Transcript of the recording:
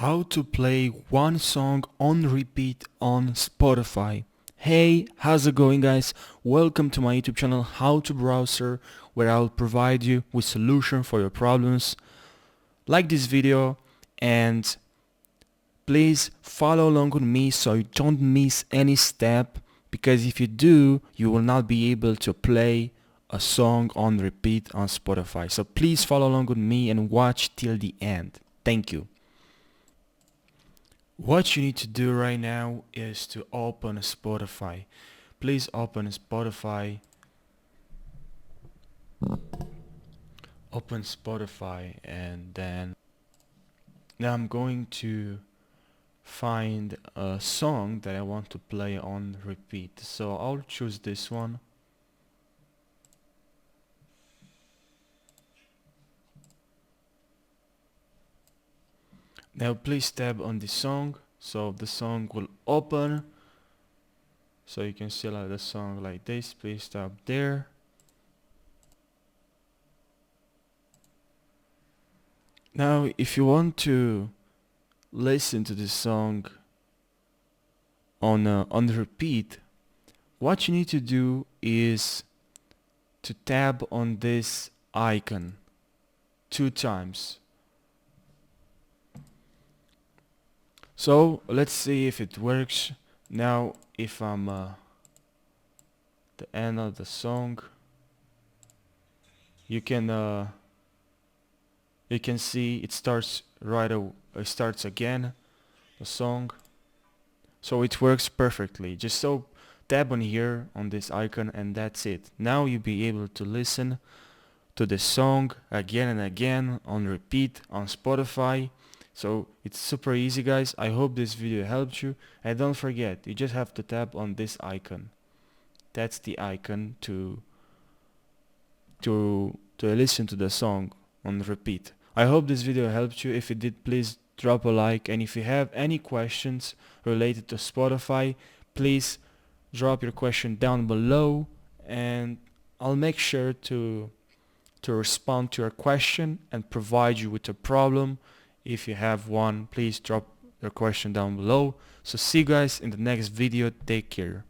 How to play one song on repeat on Spotify. Hey, how's it going guys? Welcome to my YouTube channel How to Browser, where I'll provide you with solution for your problems. Like this video and please follow along with me so you don't miss any step, because if you do, you will not be able to play a song on repeat on Spotify. So please follow along with me and watch till the end. Thank you. What you need to do right now is to open Spotify. Please open Spotify. Open Spotify, and then now I'm going to find a song that I want to play on repeat. So I'll choose this one. Now please tab on the song, so the song will open. So you can select the song like this. Please tap there. Now if you want to listen to this song on repeat, what you need to do is to tap on this icon 2 times. So let's see if it works. Now if I'm the end of the song, you can see it starts it starts again the song. So it works perfectly. Just so tap on here on this icon and that's it. Now you'll be able to listen to the song again and again on repeat on Spotify. So it's super easy guys. I hope this video helped you, and don't forget, you just have to tap on this icon. That's the icon to listen to the song on repeat. I hope this video helped you. If it did, please drop a like, and if you have any questions related to Spotify, please drop your question down below and I'll make sure to respond to your question and provide you with a problem. If you have one, please drop your question down below. So see you guys in the next video. Take care.